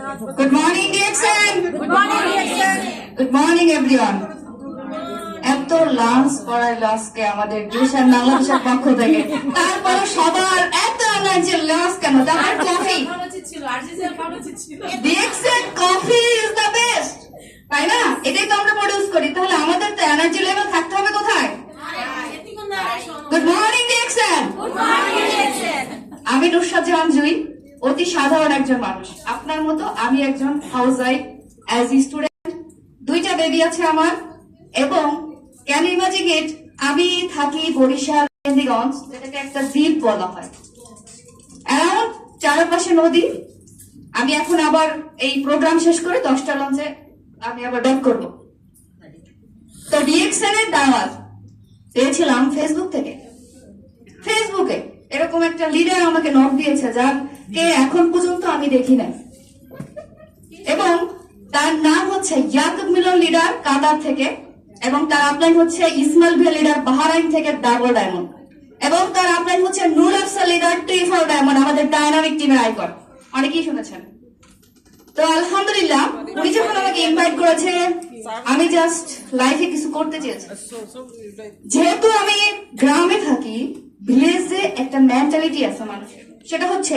Good morning, DXN. Good morning, DXN. Good morning, everyone. এত lunch করার লাস্টকে আমাদের division বাংলাদেশের পক্ষ থেকে তারপর সবার এত এনার্জি লাঞ্চ কেন তার coffee DXN coffee is the best তাই না এটাই তো আমরা প্রডিউস করি তাহলে আমাদের তো এনার্জি লেভেল থাকতে হবে কোথায় good morning DXN Good morning, DXN. আমি নুসরাত জাহান জুই অতি সাধারণ একজন মানুষ আপনার মতো আমি একজন হাউস ওয়াইফ অ্যাজ স্টুডেন্ট দুইটা বেবি আছে আমার এবং ক্যান ইমাজিন ইট আমি থাকি বরিশাল মেহেন্দিগঞ্জ যেটাকে একটা দ্বীপ বলা হয় অ্যারাউন্ড চারপাশে নদী আমি এখন আবার এই প্রোগ্রাম শেষ করে 10টা লঞ্চে আমি আবার ব্যাক করবো তো ডিএক্সএন এর দাওয়াত পেয়েছিলাম ফেসবুক থেকে ফেসবুকে এরকম একটা লিডার আমাকে নক দিয়েছে যাকে এখন পর্যন্ত আমি দেখি নাই এবং তার নাম হচ্ছে ইয়াকুব মিলন লিডার কাতার থেকে এবং তার আপলাইন হচ্ছে ইসমাইল ভিয়া লিডার বাহরাইন থেকে ডাবল ডায়মন্ড এবং তার আপলাইন হচ্ছে Nur Afsar leader triple diamond আমাদের ডায়নামিক টিমের আইকন অনেকেই শুনেছেন তো আলহামদুলিল্লাহ উনি যখন আমাকে ইনভাইট করেছে আমি জাস্ট লাইফে কিছু করতে চেয়েছি যেহেতু আমি গ্রামে থাকি ভিলেজে একটা মেন্টালিটি আছে মানুষের সেটা হচ্ছে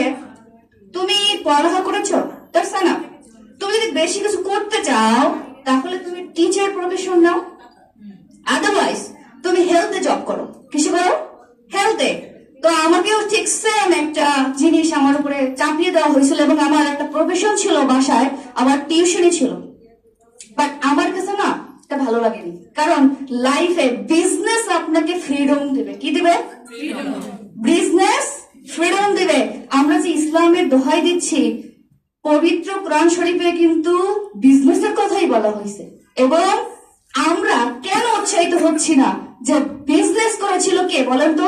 তুমি পড়ালেখা করেছো দ্যাটস এনাফ তুমি যদি বেশি কিছু করতে চাও তাহলে তুমি টিচার প্রফেশন নাও আদারওয়াইজ তুমি হেলথে জব করো কিসে করো হেলথে তো আমাকেও ঠিক সেম একটা জিনিস আমার উপরে চাপিয়ে দেওয়া হয়েছিল এবং আমার একটা প্রফেশন ছিল বাসায় আমার টিউশনই ছিল বাট আমার কাছে না এটা ভালো লাগেনি কারণ লাইফে বিজনেস আপনাকে ফ্রিডম দিবে কি দিবে বিজনেস ফ্রিডম দিবে আমরা যে ইসলামের দোহাই দিচ্ছি পবিত্র কোরআন শরীফে কিন্তু বিজনেসের কথাই বলা হয়েছে এবং আমরা কেন উৎসাহিত হচ্ছি না যে বিজনেস করেছিল কে বলেন তো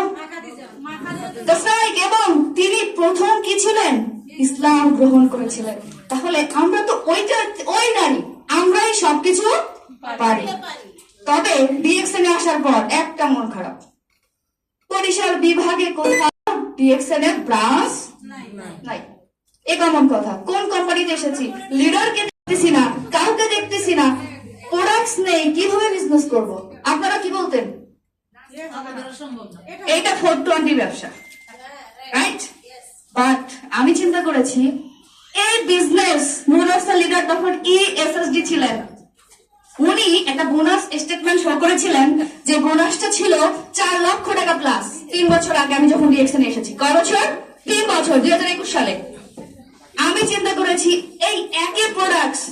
এবং তিনি প্রথম কি ছিলেন ইসলাম গ্রহণ করেছিলেন তাহলে আমরা তো ওই নারী আমরাই সবকিছু পারি তবে ডিএক্সএন এ আসার পর একটা মন খারাপ বরিশাল বিভাগে কোথাও ডিএক্সএন এর ব্রাঞ্চ নাই এ কেমন কথা কোন কোম্পানিতে এসেছি লিডারকে দেখতেছি না কাউকে দেখতেছি না প্রোডাক্টস নেই কিভাবে বিজনেস করব আপনারা কি বলতেন এইটা 420 ব্যবসা রাইট বাট আমি চিন্তা করেছি এই বিজনেস নুর আফসার লিডার তখন এসএসডি ছিলেন উনি একটা বোনাস স্টেটমেন্ট শো করেছিলেন যে বোনাসটা ছিল 4 লক্ষ টাকা প্লাস 3 বছর আগে আমি যখন ডিএক্সএন এসেছি কয় বছর 3 বছর 2021 সালে আমি চিন্তা করেছি এই একই প্রোডাক্টস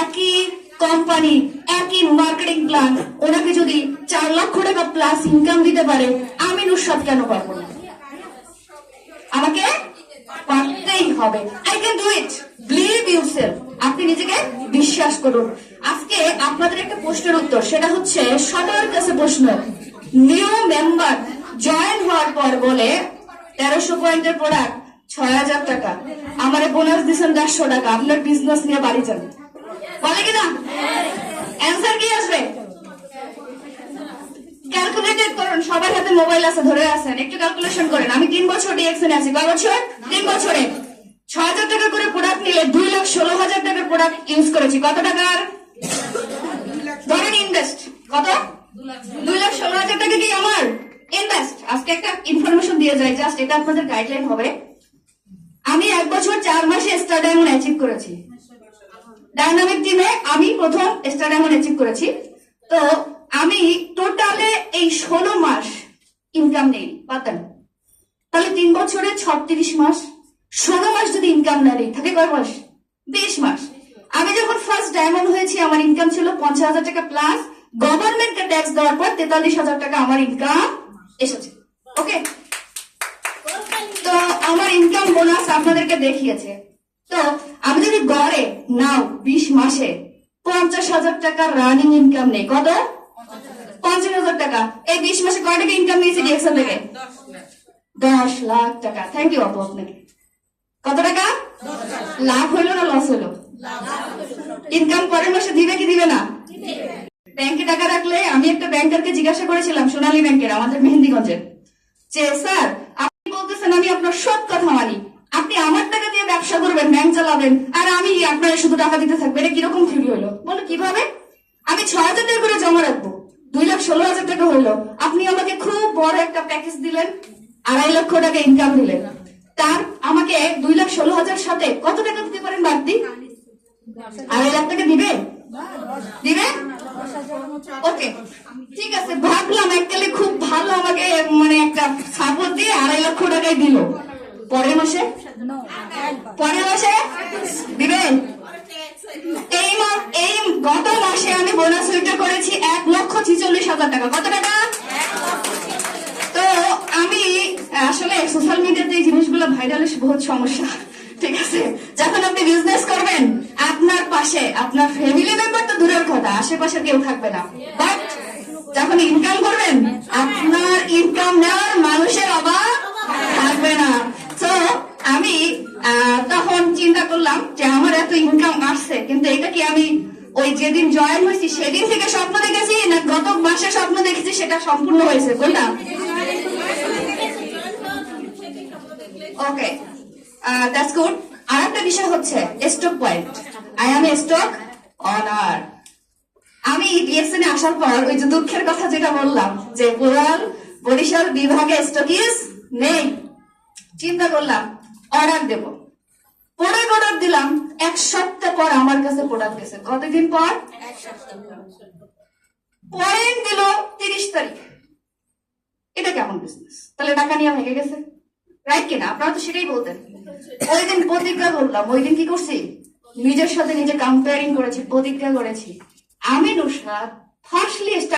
একই কোম্পানি একই মার্কেটিং প্ল্যান ওনাকে যদি 4 লক্ষ টাকা প্লাস ইনকাম দিতে পারে আমি নুসরাত কেন পারবো না আমাকে পারতেই হবে I can do it believe yourself আপনি নিজেকে বিশ্বাস করুন আজকে আপনাদের একটা প্রশ্নের উত্তর সেটা হচ্ছে সবার কাছে প্রশ্ন নিউ মেম্বার জয়েন হওয়ার পর বলে 1300 পয়েন্টের প্রোডাক্ট 6000 টাকা আমারে বোনাস দিচ্ছেন 150 টাকা আপনার বিজনেস নিয়ে বাড়ি যান বলে কিনা অ্যান্সার কি আসবে ক্যালকুলেটেড করুন সবার হাতে মোবাইল আছে ধরে আছেন একটু ক্যালকুলেশন করেন আমি 3 বছর ডিএক্সএন আছি কয় বছর 3 বছরে 6000 টাকা করে প্রোডাক্ট নিলে 2,16,000 টাকার প্রোডাক্ট ইউজ করেছি কত টাকার ধরেন ইনভেস্ট কত 2,16,000 টাকা কি আমার ইনভেস্ট আজকে একটা ইনফরমেশন দিয়ে যায় জাস্ট এটা আপনাদের গাইডলাইন হবে আমি 1 বছর 4 মাসে স্টার ডায়মন্ড অ্যাচিভ করেছি ডায়নামিক টিমে আমি প্রথম স্টার ডায়মন্ড অ্যাচিভ করেছি তো আমি টোটালে এই 16 মাস ইনকাম নেই পাতেন তাহলে 3 বছরে 36 মাস 16 মাস যদি ইনকাম না নেই থাকে কয় মাস 20 মাস আমি যখন ফার্স্ট ডায়মন্ড হয়েছি আমার ইনকাম ছিল 50,000 টাকা প্লাস গভর্নমেন্টকে ট্যাক্স দেওয়ার পর 43,000 টাকা আমার ইনকাম এসেছে ওকে তো আমার ইনকাম বোনাস আপনাদেরকে দেখিয়েছে তো আমি যদি গড়ে নাও 20 মাসে 50,000 টাকা রানিং ইনকাম নেই কত 50,000 টাকা এই 20 মাসে কয় টাকা ইনকাম নিয়েছি ডিএক্সএন থেকে 10 লাখ টাকা থ্যাংক ইউ আপু আপনাকে কত টাকা লাভ হইলো না লস হইলো ইনকাম পরের মাসে দিবে কি দিবে না ব্যাংকে টাকা রাখলে আমি একটা ব্যাংকারকে জিজ্ঞাসা করেছিলাম সোনালী ব্যাংকের আমাদের মেহেন্দিগঞ্জের যে স্যার আপনি বলতেছেন আমি আপনার সব কথা মানি আপনি আমার টাকা দিয়ে ব্যবসা করবেন, ব্যাংক চালাবেন, আর আমি আপনার শুধু টাকা দিতে থাকবে, এটা কিরকম থিওরি হলো? বলো কিভাবে? আমি 6,000 টাকা করে জমা রাখবো, 2,16,000 টাকা হইলো, আপনি আমাকে খুব বড় একটা প্যাকেজ দিলেন, 2.5 লক্ষ টাকা ইনকাম দিলেন, তার আমাকে 2,16,000 সাথে কত টাকা দিতে পারেন বাড়তি? 2.5 লাখ টাকা দিবে? দিবে? ওকে, ঠিক আছে, ভাবলাম এককালে খুব ভালো আমাকে মানে একটা সাপোর্ট দিয়ে 2.5 লক্ষ টাকায় দিল। পরের মাসে দিবেন? এই গত মাসে আমি বোনাস উইথড্র করেছি 1,46,000 টাকা। কত টাকা? তো আমি আসলে সোশ্যাল মিডিয়াতে এই জিনিসগুলো ভাইরাল বহুত সমস্যা, ঠিক আছে? যখন আপনি বিজনেস করবেন, আপনার পাশে আপনার ফ্যামিলি মেম্বার তো দূরের কথা, আশেপাশে কেউ থাকবে না, বাট যখন ইনকাম করবেন, আপনার ইনকাম নেওয়ার মানুষের অভাব থাকবে না। তো আমি তখন চিন্তা করলাম যে আমার এত ইনকাম আসছে, কিন্তু এটা কি আমি ওই যেদিন জয়েন হয়েছি সেদিন থেকে স্বপ্ন দেখেছি, না গত মাসে স্বপ্ন দেখেছি সেটা সম্পূর্ণ হয়েছে? বললাম ওকে, দ্যাটস গুড। আর একটা বিষয় হচ্ছে stock point. I M A stock honour. আমি ডিএসএন আসার পর ওই যে দুঃখের কথা যেটা বললাম যে বরিশাল বিভাগে স্টকিস নেই, চিন্তা করলাম অর্ডার দেব। প্রোডাক্ট অর্ডার দিলাম, 1 সপ্তাহ পর আমার কাছে প্রোডাক্ট গেছে। কতদিন পর? পয়েন্ট দিল 30 তারিখ। এটা কেমন বিজনেস? তাহলে টাকা নিয়ে ভেঙে গেছে, রাইট কিনা? আপনারা তো সেটাই বলতেন। ওই দিন প্রতিজ্ঞা করলাম, ওই দিন কি করছি? নিজের সাথে নিজে কম্পেয়ারিং করেছি, প্রতিজ্ঞা করেছি, আমি নুসরাত ফার্স্টলি